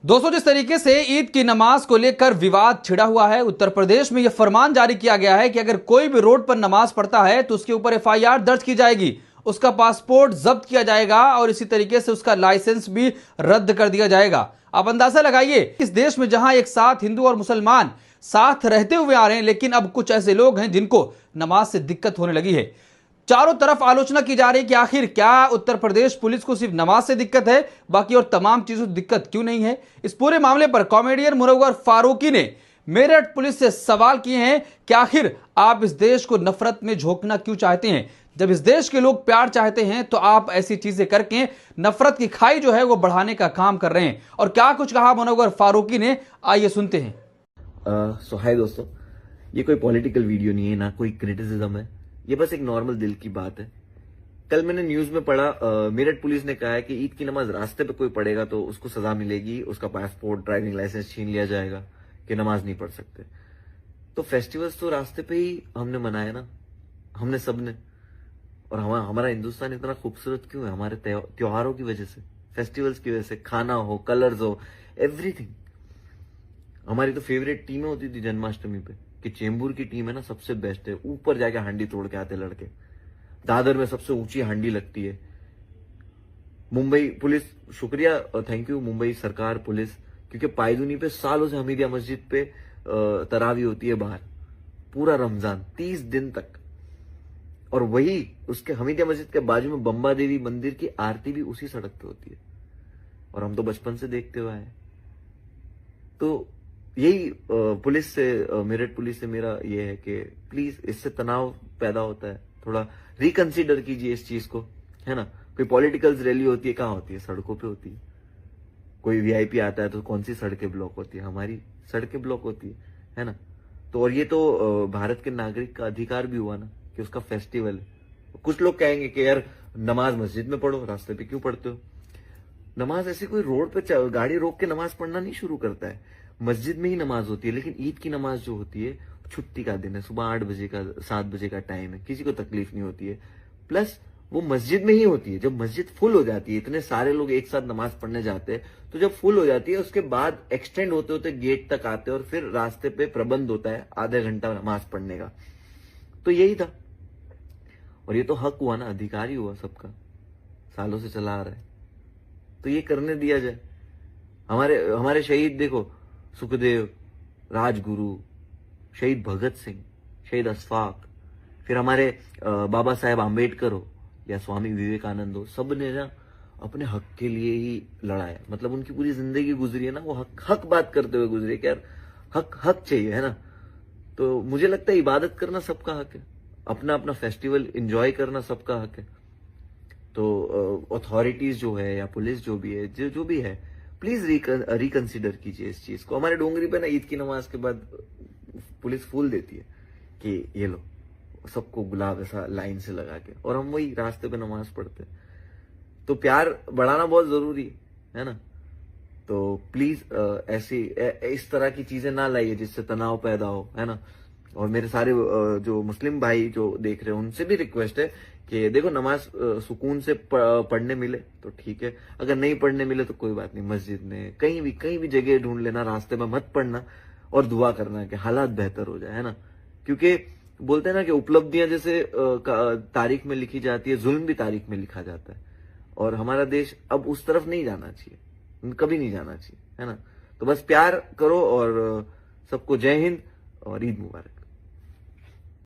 दोस्तों, जिस तरीके से ईद की नमाज को लेकर विवाद छिड़ा हुआ है, उत्तर प्रदेश में यह फरमान जारी किया गया है कि अगर कोई भी रोड पर नमाज पढ़ता है तो उसके ऊपर एफआईआर दर्ज की जाएगी, उसका पासपोर्ट जब्त किया जाएगा और इसी तरीके से उसका लाइसेंस भी रद्द कर दिया जाएगा। आप अंदाजा लगाइए, इस देश में जहां एक साथ हिंदू और मुसलमान साथ रहते हुए आ रहे हैं, लेकिन अब कुछ ऐसे लोग हैं जिनको नमाज से दिक्कत होने लगी है। चारों तरफ आलोचना की जा रही है कि आखिर क्या उत्तर प्रदेश पुलिस को सिर्फ नमाज से दिक्कत है, बाकी और तमाम चीजों से दिक्कत क्यों नहीं है। इस पूरे मामले पर कॉमेडियन मुनव्वर फारूकी ने मेरठ पुलिस से सवाल किए हैं कि आखिर आप इस देश को नफरत में झोंकना क्यों चाहते हैं। जब इस देश के लोग प्यार चाहते हैं तो आप ऐसी चीजें करके नफरत की खाई जो है वो बढ़ाने का काम कर रहे हैं। और क्या कुछ कहा मुनव्वर फारूकी ने, आइए सुनते हैं। हाय दोस्तों, ये कोई पॉलिटिकल वीडियो नहीं है, ना कोई क्रिटिसिज्म है, ये बस एक नॉर्मल दिल की बात है। कल मैंने न्यूज में पढ़ा, मेरठ पुलिस ने कहा है कि ईद की नमाज रास्ते पे कोई पढ़ेगा तो उसको सजा मिलेगी, उसका पासपोर्ट ड्राइविंग लाइसेंस छीन लिया जाएगा कि नमाज नहीं पढ़ सकते। तो फेस्टिवल्स तो रास्ते पे ही हमने मनाए ना, हमने सबने। और हमारा हिंदुस्तान इतना खूबसूरत क्यों है? हमारे त्योहारों की वजह से, फेस्टिवल्स की वजह से, खाना हो, कलर्स हो, एवरीथिंग। हमारी तो फेवरेट टीमें होती थी जन्माष्टमी पे कि चेंबूर की टीम है ना सबसे बेस्ट है, ऊपर जाके हांडी तोड़ के आते लड़के। दादर में सबसे ऊंची हांडी लगती है। मुंबई पुलिस, शुक्रिया, थैंक यू मुंबई सरकार, पुलिस, क्योंकि पायदुनी पे सालों से हमीदिया मस्जिद पे तरावी होती है बाहर, पूरा रमजान 30 दिन तक। और वही उसके हमीदिया मस्जिद के बाजू में बम्बा देवी मंदिर की आरती भी उसी सड़क पे होती है, और हम तो बचपन से देखते हुए आए। तो यही पुलिस से, मेरठ पुलिस से मेरा ये है कि प्लीज, इससे तनाव पैदा होता है, थोड़ा रिकंसीडर कीजिए इस चीज को, है ना। कोई पॉलिटिकल रैली होती है, कहाँ होती है? सड़कों पे होती है। कोई वीआईपी आता है तो कौन सी सड़कें ब्लॉक होती है? हमारी सड़कें ब्लॉक होती है ना। तो और ये तो भारत के नागरिक का अधिकार भी हुआ ना कि उसका फेस्टिवल है। कुछ लोग कहेंगे कि यार नमाज मस्जिद में पढ़ो, रास्ते पे क्यों पढ़ते हो? नमाज ऐसे कोई रोड पे गाड़ी रोक के नमाज पढ़ना नहीं शुरू करता है, मस्जिद में ही नमाज होती है। लेकिन ईद की नमाज जो होती है, छुट्टी का दिन है, सुबह 8 बजे का 7 बजे का टाइम है, किसी को तकलीफ नहीं होती है। प्लस वो मस्जिद में ही होती है। जब मस्जिद फुल हो जाती है, इतने सारे लोग एक साथ नमाज पढ़ने जाते हैं, तो जब फुल हो जाती है उसके बाद एक्सटेंड होते होते गेट तक आते हैं और फिर रास्ते पे प्रबंध होता है आधा घंटा नमाज पढ़ने का। तो यही था, और ये तो हक हुआ ना, अधिकार ही हुआ सबका, सालों से चला आ रहा है, तो ये करने दिया जाए। हमारे शहीद देखो, सुखदेव, राजगुरु, शहीद भगत सिंह, शहीद अशफाक, फिर हमारे बाबा साहेब आम्बेडकर हो या स्वामी विवेकानंद हो, सब ने ना अपने हक के लिए ही लड़ा है। मतलब उनकी पूरी जिंदगी गुजरी है ना, वो हक बात करते हुए गुजरे कि यार हक चाहिए, है ना। तो मुझे लगता है इबादत करना सबका हक है, अपना अपना फेस्टिवल एंजॉय करना सबका हक है। तो अथॉरिटीज जो है या पुलिस जो भी है, जो भी है, प्लीज रिकंसिडर कीजिए इस चीज को। हमारे डोंगरी पे ना ईद की नमाज के बाद पुलिस फूल देती है कि ये लो, सबको गुलाब ऐसा लाइन से लगा के, और हम वही रास्ते पे नमाज पढ़ते हैं। तो प्यार बढ़ाना बहुत जरूरी है ना। तो प्लीज ऐसी इस तरह की चीजें ना लाइए जिससे तनाव पैदा हो, है ना। और मेरे सारे जो मुस्लिम भाई जो देख रहे हैं उनसे भी रिक्वेस्ट है कि देखो, नमाज सुकून से पढ़ने मिले तो ठीक है, अगर नहीं पढ़ने मिले तो कोई बात नहीं, मस्जिद में कहीं भी जगह ढूंढ लेना, रास्ते में मत पढ़ना, और दुआ करना कि हालात बेहतर हो जाए, है ना। क्योंकि बोलते हैं ना कि उपलब्धियां जैसे तारीख में लिखी जाती है, जुल्म भी तारीख में लिखा जाता है, और हमारा देश अब उस तरफ नहीं जाना चाहिए, कभी नहीं जाना चाहिए, है ना। तो बस प्यार करो, और सबको जय हिंद और ईद मुबारक।